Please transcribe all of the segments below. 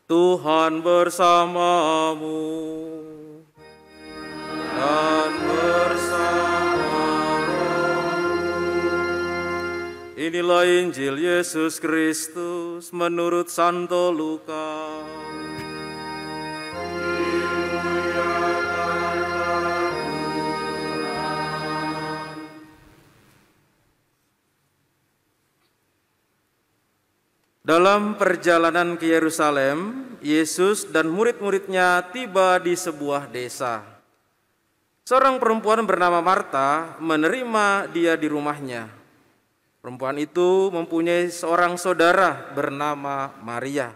Tuhan bersamamu dan bersama. Inilah Injil Yesus Kristus menurut Santo Lukas. Dalam perjalanan ke Yerusalem, Yesus dan murid-muridnya tiba di sebuah desa. Seorang perempuan bernama Marta menerima dia di rumahnya. Perempuan itu mempunyai seorang saudara bernama Maria.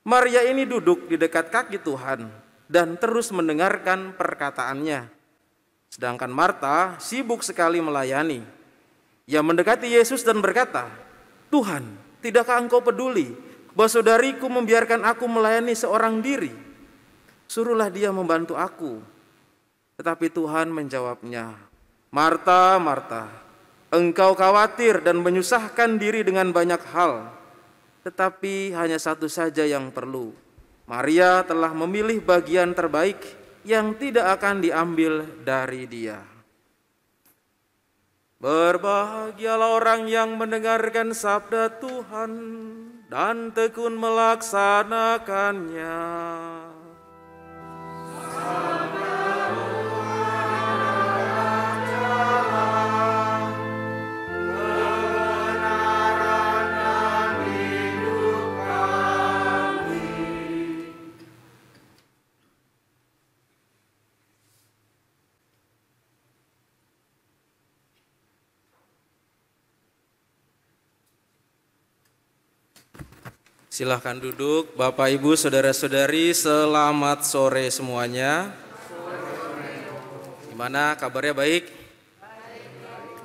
Maria ini duduk di dekat kaki Tuhan dan terus mendengarkan perkataannya. Sedangkan Marta sibuk sekali melayani. Ia mendekati Yesus dan berkata, "Tuhan, tidakkah engkau peduli bahwa saudariku membiarkan aku melayani seorang diri? Suruhlah dia membantu aku." Tetapi Tuhan menjawabnya, "Marta, Marta, engkau khawatir dan menyusahkan diri dengan banyak hal, tetapi hanya satu saja yang perlu. Maria telah memilih bagian terbaik yang tidak akan diambil dari dia." Berbahagialah orang yang mendengarkan sabda Tuhan dan tekun melaksanakannya. Silahkan duduk, Bapak, Ibu, Saudara-saudari, selamat sore semuanya. Gimana kabarnya, baik?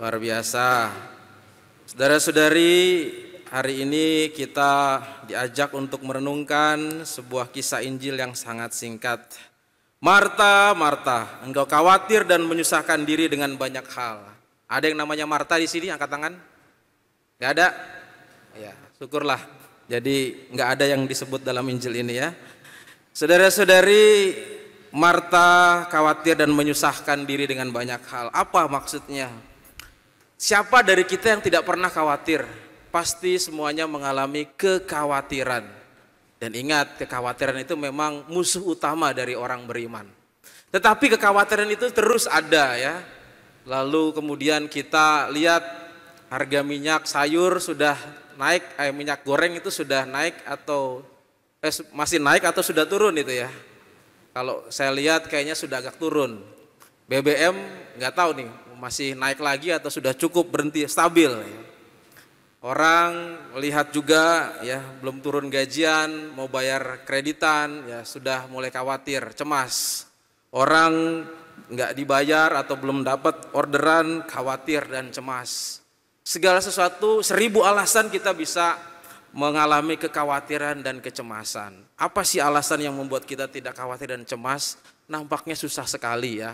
Luar biasa. Saudara-saudari, hari ini kita diajak untuk merenungkan sebuah kisah Injil yang sangat singkat. Marta, Marta, engkau khawatir dan menyusahkan diri dengan banyak hal. Ada yang namanya Marta di sini, angkat tangan? Gak ada? Ya, syukurlah. Jadi nggak ada yang disebut dalam Injil ini ya. Saudara-saudari, Marta khawatir dan menyusahkan diri dengan banyak hal. Apa maksudnya? Siapa dari kita yang tidak pernah khawatir? Pasti semuanya mengalami kekhawatiran. Dan ingat, kekhawatiran itu memang musuh utama dari orang beriman. Tetapi kekhawatiran itu terus ada ya. Lalu kemudian kita lihat harga minyak sayur sudah naik, minyak goreng itu sudah naik atau masih naik atau sudah turun itu ya. Kalau saya lihat kayaknya sudah agak turun. BBM nggak tahu nih masih naik lagi atau sudah cukup berhenti stabil. Orang lihat juga ya belum turun gajian, mau bayar kreditan ya sudah mulai khawatir, cemas. Orang nggak dibayar atau belum dapat orderan, khawatir dan cemas. Segala sesuatu, 1000 alasan kita bisa mengalami kekhawatiran dan kecemasan. Apa sih alasan yang membuat kita tidak khawatir dan cemas? Nampaknya susah sekali ya.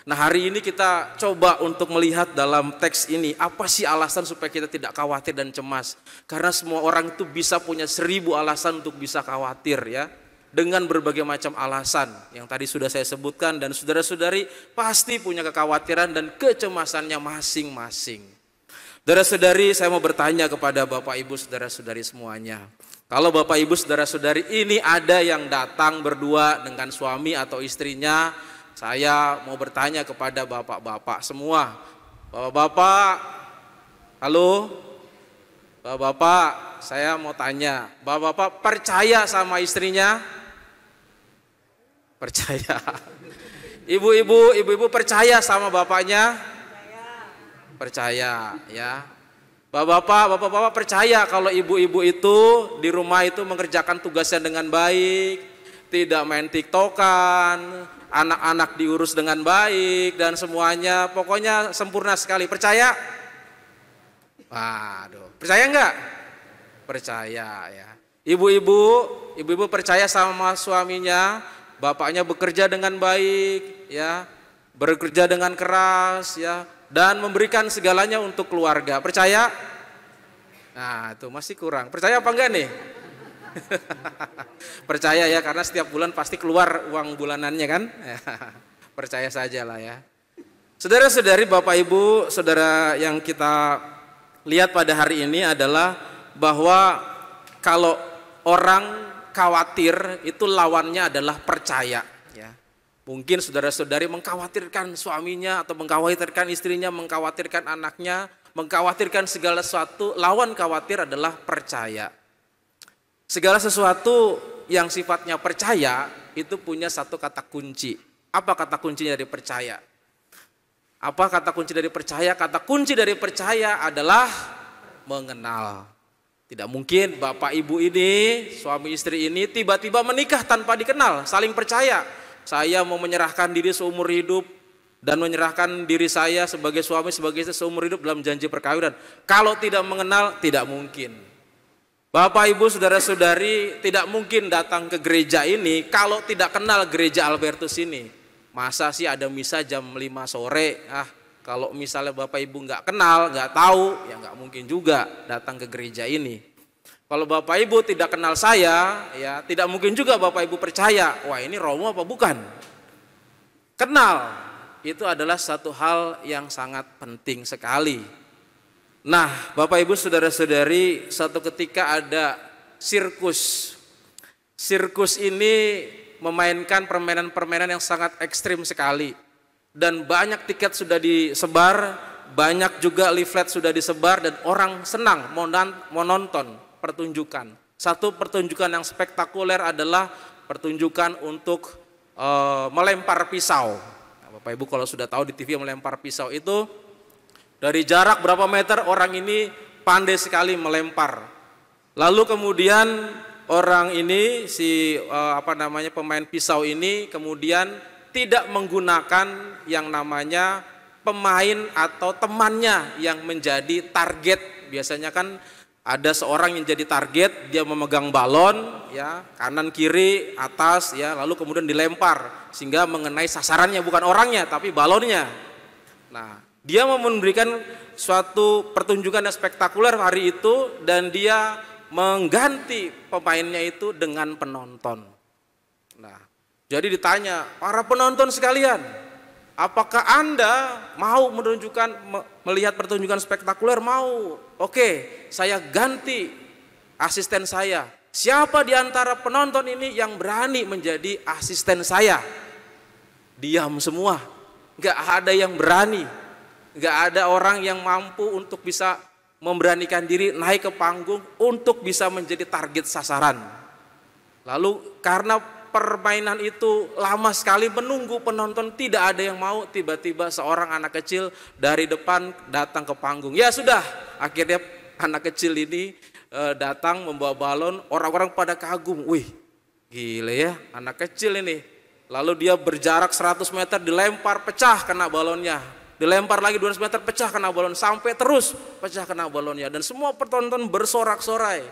Nah, hari ini kita coba untuk melihat dalam teks ini, apa sih alasan supaya kita tidak khawatir dan cemas? Karena semua orang itu bisa punya 1000 alasan untuk bisa khawatir ya. Dengan berbagai macam alasan yang tadi sudah saya sebutkan, dan saudara-saudari pasti punya kekhawatiran dan kecemasannya masing-masing. Saudara-saudari, saya mau bertanya kepada Bapak Ibu saudara-saudari semuanya. Kalau Bapak Ibu saudara-saudari ini ada yang datang berdua dengan suami atau istrinya, saya mau bertanya kepada bapak-bapak semua. Bapak-bapak, halo? Bapak-bapak, saya mau tanya, bapak-bapak percaya sama istrinya? Percaya. Ibu-ibu percaya sama bapaknya? Percaya ya. Bapak-bapak percaya kalau ibu-ibu itu di rumah itu mengerjakan tugasnya dengan baik, tidak main tiktokan, anak-anak diurus dengan baik dan semuanya pokoknya sempurna sekali. Percaya? Waduh, percaya enggak? Percaya ya. Ibu-ibu percaya sama suaminya, bapaknya bekerja dengan baik ya, bekerja dengan keras ya, dan memberikan segalanya untuk keluarga. Percaya? Nah, itu masih kurang. Percaya apa enggak nih? Percaya ya, karena setiap bulan pasti keluar uang bulanannya kan. Percaya saja lah ya. Saudara-saudari, Bapak Ibu, saudara yang kita lihat pada hari ini adalah bahwa kalau orang khawatir itu lawannya adalah percaya. Ya. Mungkin saudara-saudari mengkhawatirkan suaminya atau mengkhawatirkan istrinya, mengkhawatirkan anaknya, mengkhawatirkan segala sesuatu. Lawan khawatir adalah percaya. Segala sesuatu yang sifatnya percaya itu punya satu kata kunci. Apa kata kuncinya dari percaya? Apa kata kunci dari percaya? Kata kunci dari percaya adalah mengenal. Tidak mungkin Bapak Ibu ini, suami istri ini tiba-tiba menikah tanpa dikenal, saling percaya. Saya mau menyerahkan diri seumur hidup dan menyerahkan diri saya sebagai suami, sebagai istri seumur hidup dalam janji perkawinan. Kalau tidak mengenal, tidak mungkin. Bapak Ibu saudara-saudari tidak mungkin datang ke gereja ini kalau tidak kenal gereja Albertus ini. Masa sih ada misa jam 5 sore? Kalau misalnya Bapak Ibu nggak kenal, nggak tahu, ya nggak mungkin juga datang ke gereja ini. Kalau Bapak Ibu tidak kenal saya, ya tidak mungkin juga Bapak Ibu percaya, wah ini Romo apa bukan? Kenal, itu adalah satu hal yang sangat penting sekali. Nah, Bapak Ibu saudara-saudari, suatu ketika ada sirkus. Sirkus ini memainkan permainan-permainan yang sangat ekstrim sekali. Dan banyak tiket sudah disebar, banyak juga leaflet sudah disebar dan orang senang mau nonton pertunjukan. Satu pertunjukan yang spektakuler adalah pertunjukan untuk melempar pisau. Nah, Bapak Ibu kalau sudah tahu di TV melempar pisau itu dari jarak berapa meter orang ini pandai sekali melempar. Lalu kemudian orang ini pemain pisau ini kemudian tidak menggunakan yang namanya pemain atau temannya yang menjadi target. Biasanya kan ada seorang yang jadi target, dia memegang balon ya, kanan kiri atas ya, lalu kemudian dilempar sehingga mengenai sasarannya, bukan orangnya tapi balonnya. Nah, dia memberikan suatu pertunjukan yang spektakuler hari itu dan dia mengganti pemainnya itu dengan penonton. Nah, jadi ditanya, para penonton sekalian, apakah Anda mau melihat pertunjukan spektakuler? Mau? Oke, saya ganti asisten saya. Siapa di antara penonton ini yang berani menjadi asisten saya? Diam semua, nggak ada yang berani, nggak ada orang yang mampu untuk bisa memberanikan diri naik ke panggung untuk bisa menjadi target sasaran. Lalu karena permainan itu lama sekali menunggu penonton, tidak ada yang mau, tiba-tiba seorang anak kecil dari depan datang ke panggung. Ya sudah, akhirnya anak kecil ini datang membawa balon, orang-orang pada kagum. Wih, gile ya anak kecil ini. Lalu dia berjarak 100 meter dilempar, pecah kena balonnya. Dilempar lagi 200 meter, pecah kena balon, sampai terus pecah kena balonnya. Dan semua penonton bersorak-sorai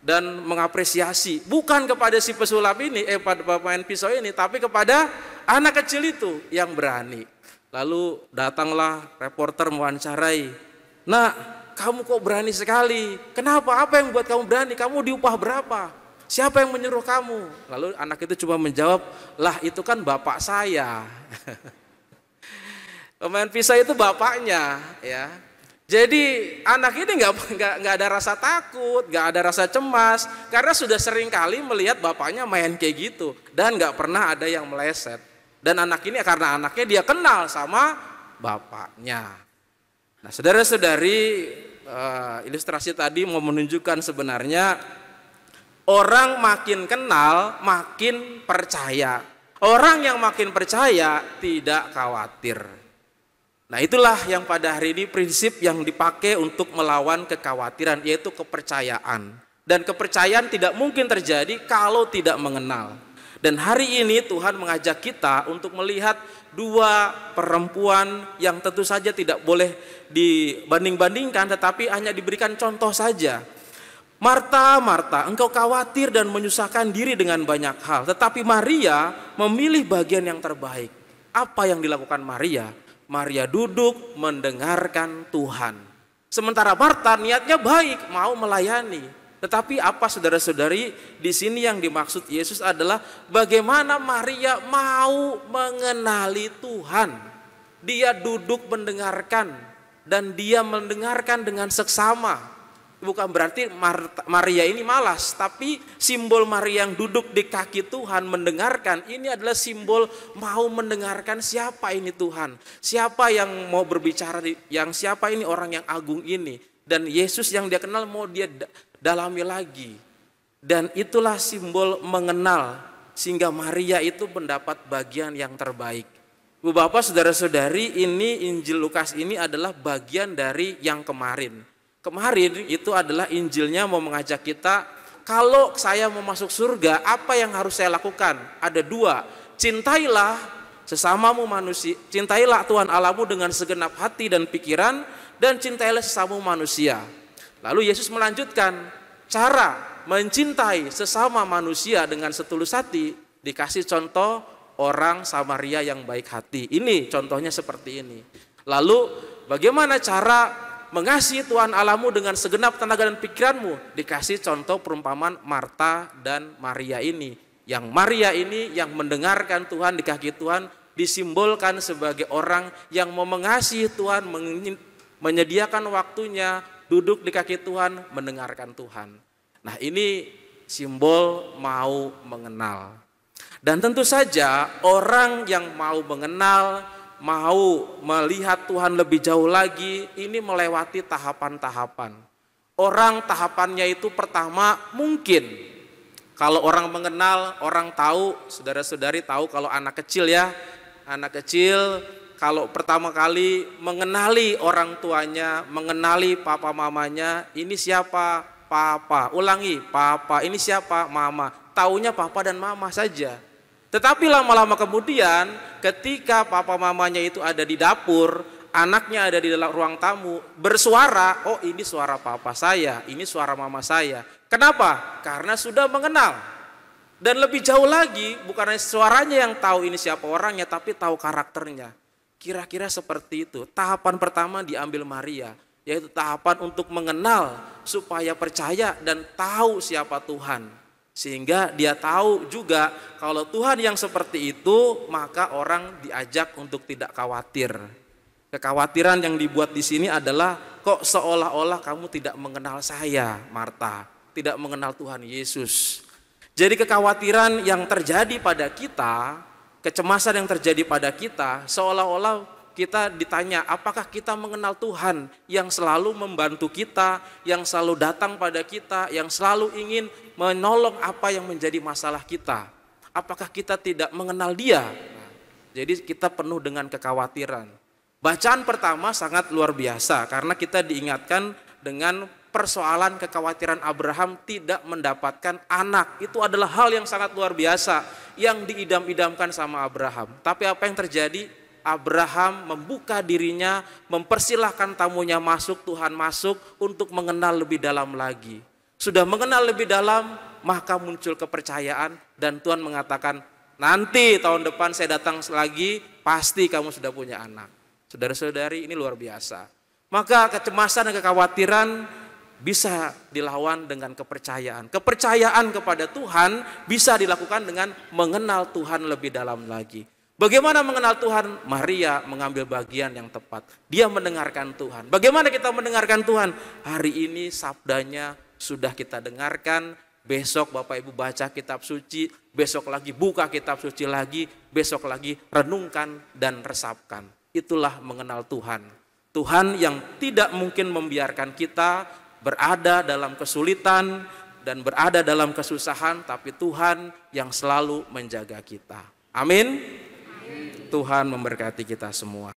dan mengapresiasi, bukan kepada si pesulap ini, pada pemain pisau ini, tapi kepada anak kecil itu yang berani. Lalu datanglah reporter mewawancarai, "Nak, kamu kok berani sekali? Kenapa? Apa yang membuat kamu berani? Kamu diupah berapa? Siapa yang menyuruh kamu?" Lalu anak itu cuma menjawab, "Lah itu kan bapak saya." Pemain pisau itu bapaknya, ya. Jadi anak ini nggak ada rasa takut, nggak ada rasa cemas, karena sudah sering kali melihat bapaknya main kayak gitu dan nggak pernah ada yang meleset. Dan anak ini karena anaknya dia kenal sama bapaknya. Nah, saudara-saudari, ilustrasi tadi mau menunjukkan sebenarnya orang makin kenal makin percaya. Orang yang makin percaya tidak khawatir. Nah, itulah yang pada hari ini prinsip yang dipakai untuk melawan kekhawatiran, yaitu kepercayaan. Dan kepercayaan tidak mungkin terjadi kalau tidak mengenal. Dan hari ini Tuhan mengajak kita untuk melihat dua perempuan yang tentu saja tidak boleh dibanding-bandingkan, tetapi hanya diberikan contoh saja. Marta, Marta, engkau khawatir dan menyusahkan diri dengan banyak hal, tetapi Maria memilih bagian yang terbaik. Apa yang dilakukan Maria? Maria duduk mendengarkan Tuhan. Sementara Marta niatnya baik, mau melayani. Tetapi apa saudara-saudari, di sini yang dimaksud Yesus adalah bagaimana Maria mau mengenali Tuhan. Dia duduk mendengarkan dan dia mendengarkan dengan seksama. Bukan berarti Maria ini malas, tapi simbol Maria yang duduk di kaki Tuhan mendengarkan, ini adalah simbol mau mendengarkan siapa ini Tuhan. Siapa yang mau berbicara, yang siapa ini orang yang agung ini. Dan Yesus yang dia kenal mau dia dalami lagi. Dan itulah simbol mengenal, sehingga Maria itu mendapat bagian yang terbaik. Bapak, saudara-saudari, ini Injil Lukas ini adalah bagian dari yang kemarin. Kemarin itu adalah Injilnya mau mengajak kita, kalau saya mau masuk surga, apa yang harus saya lakukan? Ada dua, cintailah sesamamu manusia, cintailah Tuhan Allahmu dengan segenap hati dan pikiran, dan cintailah sesamamu manusia. Lalu Yesus melanjutkan, cara mencintai sesama manusia dengan setulus hati, dikasih contoh orang Samaria yang baik hati. Ini contohnya seperti ini. Lalu bagaimana cara mengasihi Tuhan Allahmu dengan segenap tenaga dan pikiranmu? Dikasih contoh perumpamaan Marta dan Maria ini. Yang Maria ini yang mendengarkan Tuhan di kaki Tuhan disimbolkan sebagai orang yang mau mengasihi Tuhan, menyediakan waktunya, duduk di kaki Tuhan, mendengarkan Tuhan. Nah, ini simbol mau mengenal. Dan tentu saja orang yang mau mengenal, mau melihat Tuhan lebih jauh lagi, ini melewati tahapan-tahapan. Orang tahapannya itu pertama mungkin, kalau orang mengenal, orang tahu, saudara-saudari tahu kalau anak kecil ya, anak kecil kalau pertama kali mengenali orang tuanya, mengenali papa mamanya, ini siapa? Papa. Ulangi, papa. Ini siapa? Mama. Taunya papa dan mama saja. Tetapi lama-lama kemudian ketika papa mamanya itu ada di dapur, anaknya ada di dalam ruang tamu, bersuara, oh ini suara papa saya, ini suara mama saya. Kenapa? Karena sudah mengenal. Dan lebih jauh lagi, bukan hanya suaranya yang tahu ini siapa orangnya, tapi tahu karakternya. Kira-kira seperti itu. Tahapan pertama diambil Maria, yaitu tahapan untuk mengenal supaya percaya dan tahu siapa Tuhan. Sehingga dia tahu juga kalau Tuhan yang seperti itu, maka orang diajak untuk tidak khawatir. Kekhawatiran yang dibuat di sini adalah kok seolah-olah kamu tidak mengenal saya, Marta, tidak mengenal Tuhan Yesus. Jadi kekhawatiran yang terjadi pada kita, kecemasan yang terjadi pada kita, seolah-olah kita ditanya, apakah kita mengenal Tuhan yang selalu membantu kita, yang selalu datang pada kita, yang selalu ingin menolong apa yang menjadi masalah kita. Apakah kita tidak mengenal Dia? Nah, jadi kita penuh dengan kekhawatiran. Bacaan pertama sangat luar biasa karena kita diingatkan dengan persoalan kekhawatiran Abraham tidak mendapatkan anak. Itu adalah hal yang sangat luar biasa yang diidam-idamkan sama Abraham. Tapi apa yang terjadi? Abraham membuka dirinya, mempersilahkan tamunya masuk, Tuhan masuk untuk mengenal lebih dalam lagi. Sudah mengenal lebih dalam, maka muncul kepercayaan dan Tuhan mengatakan, nanti tahun depan saya datang lagi, pasti kamu sudah punya anak. Saudara-saudari, ini luar biasa. Maka kecemasan dan kekhawatiran bisa dilawan dengan kepercayaan. Kepercayaan kepada Tuhan bisa dilakukan dengan mengenal Tuhan lebih dalam lagi. Bagaimana mengenal Tuhan? Maria mengambil bagian yang tepat. Dia mendengarkan Tuhan. Bagaimana kita mendengarkan Tuhan? Hari ini sabdanya sudah kita dengarkan. Besok Bapak Ibu baca kitab suci. Besok lagi buka kitab suci lagi. Besok lagi renungkan dan resapkan. Itulah mengenal Tuhan. Tuhan yang tidak mungkin membiarkan kita berada dalam kesulitan dan berada dalam kesusahan. Tapi Tuhan yang selalu menjaga kita. Amin. Tuhan memberkati kita semua.